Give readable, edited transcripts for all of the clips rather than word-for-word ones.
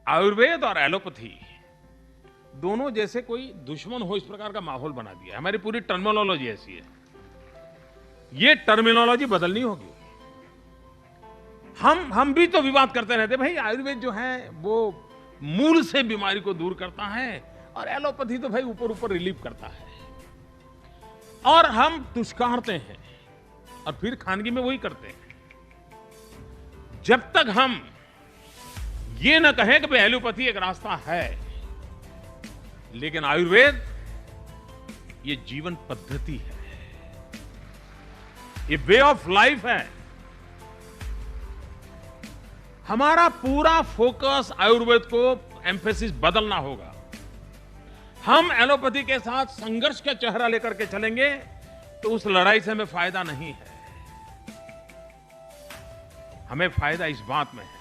आयुर्वेद और एलोपैथी दोनों जैसे कोई दुश्मन हो, इस प्रकार का माहौल बना दिया है। हमारी पूरी टर्मिनोलॉजी ऐसी है। ये टर्मिनोलॉजी बदलनी होगी। हम भी तो विवाद करते रहते, भाई आयुर्वेद जो है वो मूल से बीमारी को दूर करता है और एलोपैथी तो भाई ऊपर ऊपर रिलीफ करता है। और हम तुष्कारते हैं और फिर खानगी में वही करते हैं। जब तक हम ये ना कहें कि भाई एलोपैथी एक रास्ता है, लेकिन आयुर्वेद ये जीवन पद्धति है, ये वे ऑफ लाइफ है। हमारा पूरा फोकस आयुर्वेद को एम्फेसिस बदलना होगा। हम एलोपैथी के साथ संघर्ष का चेहरा लेकर के चलेंगे तो उस लड़ाई से हमें फायदा नहीं है। हमें फायदा इस बात में है,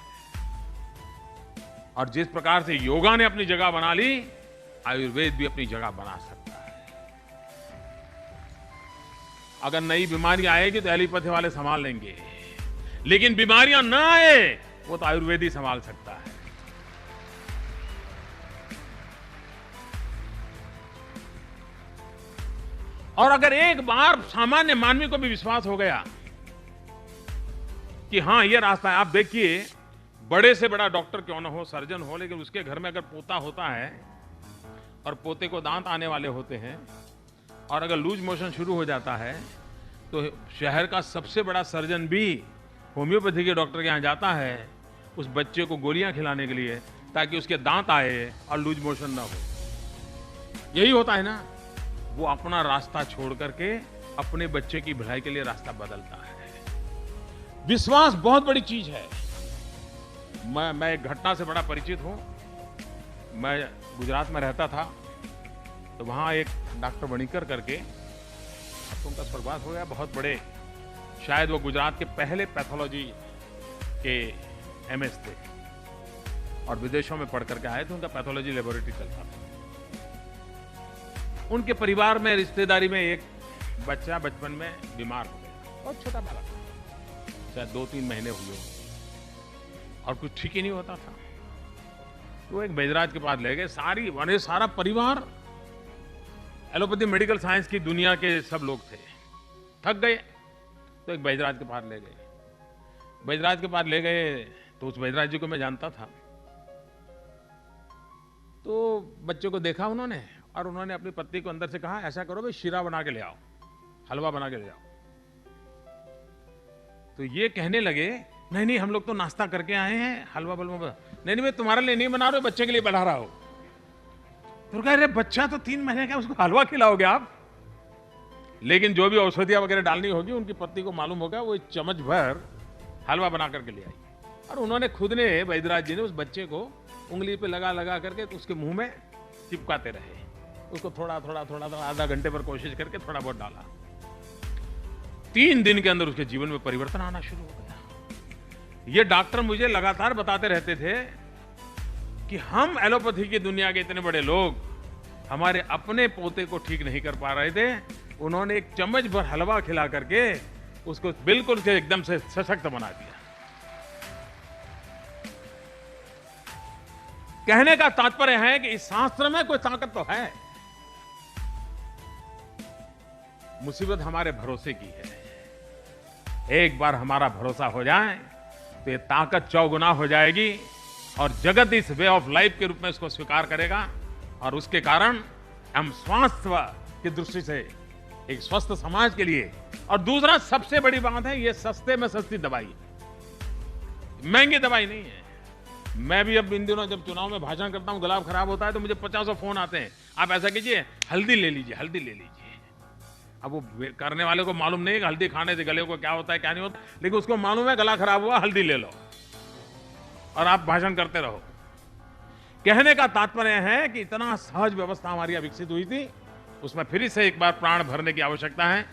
और जिस प्रकार से योगा ने अपनी जगह बना ली, आयुर्वेद भी अपनी जगह बना सकता है। अगर नई बीमारी आएगी तो एलोपैथी वाले संभाल लेंगे, लेकिन बीमारियां ना आए वो तो आयुर्वेद ही संभाल सकता है। और अगर एक बार सामान्य मानवी को भी विश्वास हो गया कि हां ये रास्ता है। आप देखिए, बड़े से बड़ा डॉक्टर क्यों ना हो, सर्जन हो, लेकिन उसके घर में अगर पोता होता है और पोते को दांत आने वाले होते हैं और अगर लूज मोशन शुरू हो जाता है तो शहर का सबसे बड़ा सर्जन भी होम्योपैथी के डॉक्टर के यहां जाता है उस बच्चे को गोलियां खिलाने के लिए, ताकि उसके दांत आए और लूज मोशन ना हो। यही होता है ना। वो अपना रास्ता छोड़ करके अपने बच्चे की भलाई के लिए रास्ता बदलता है। विश्वास बहुत बड़ी चीज है। मैं एक घटना से बड़ा परिचित हूं। मैं गुजरात में रहता था, तो वहां एक डॉक्टर वणिकर करके, अब तो उनका स्वर्गवास हो गया, बहुत बड़े, शायद वो गुजरात के पहले पैथोलॉजी के एमएस थे और विदेशों में पढ़ करके आए थे। उनका पैथोलॉजी लेबोरेटरी चलता था। उनके परिवार में, रिश्तेदारी में एक बच्चा बचपन में बीमार हो गया, बहुत छोटा बालक, शायद 2-3 महीने हुए और कुछ ठीक ही नहीं होता था। तो एक वैद्यराज के पास ले गए। सारा परिवार एलोपैथी मेडिकल साइंस की दुनिया के सब लोग थे, थक गए, तो एक वैद्यराज के पास ले गए। वैद्यराज के पास ले गए तो उस वैद्यराज जी को मैं जानता था। तो बच्चे को देखा उन्होंने और उन्होंने अपनी पत्नी को अंदर से कहा, ऐसा करो भाई, शीरा बना के ले आओ, हलवा बना के ले आओ। तो ये कहने लगे, नहीं नहीं, हम लोग तो नाश्ता करके आए हैं, हलवा बलवा नहीं, मैं तुम्हारे लिए नहीं बना रहा हूं, बच्चे के लिए बना रहा हूं। तो कह रहे, बच्चा तो 3 महीने का, उसको हलवा खिलाओगे आप? लेकिन जो भी औषधियां वगैरह डालनी होगी, उनकी पत्नी को मालूम होगा, वो 1 चम्मच भर हलवा बना करके ले आई। और उन्होंने खुद ने, वैद्यराज जी ने, उस बच्चे को उंगली पे लगा लगा करके तो उसके मुंह में चिपकाते रहे। उसको थोड़ा आधा घंटे पर कोशिश करके थोड़ा बहुत डाला। 3 दिन के अंदर उसके जीवन में परिवर्तन आना शुरू हो गया। ये डॉक्टर मुझे लगातार बताते रहते थे कि हम एलोपैथी की दुनिया के इतने बड़े लोग हमारे अपने पोते को ठीक नहीं कर पा रहे थे। उन्होंने 1 चम्मच भर हलवा खिला करके उसको बिल्कुल से एकदम से सशक्त बना दिया। कहने का तात्पर्य है कि इस शास्त्र में कोई ताकत तो है। मुसीबत हमारे भरोसे की है। एक बार हमारा भरोसा हो जाए तो ये ताकत चौगुना हो जाएगी और जगत इस वे ऑफ लाइफ के रूप में इसको स्वीकार करेगा, और उसके कारण हम स्वास्थ्य की दृष्टि से एक स्वस्थ समाज के लिए, और दूसरा सबसे बड़ी बात है, ये सस्ते में सस्ती दवाई, महंगी दवाई नहीं है। मैं भी अब इन दिनों जब चुनाव में भाषण करता हूं, गला खराब होता है तो मुझे 50 फोन आते हैं, आप ऐसा कीजिए, हल्दी ले लीजिए, हल्दी ले लीजिए। अब वो करने वाले को मालूम नहीं है कि हल्दी खाने से गले को क्या होता है क्या नहीं होता, लेकिन उसको मालूम है गला खराब हुआ, हल्दी ले लो और आप भाषण करते रहो। कहने का तात्पर्य है कि इतना सहज व्यवस्था हमारी विकसित हुई थी, उसमें फिर से एक बार प्राण भरने की आवश्यकता है।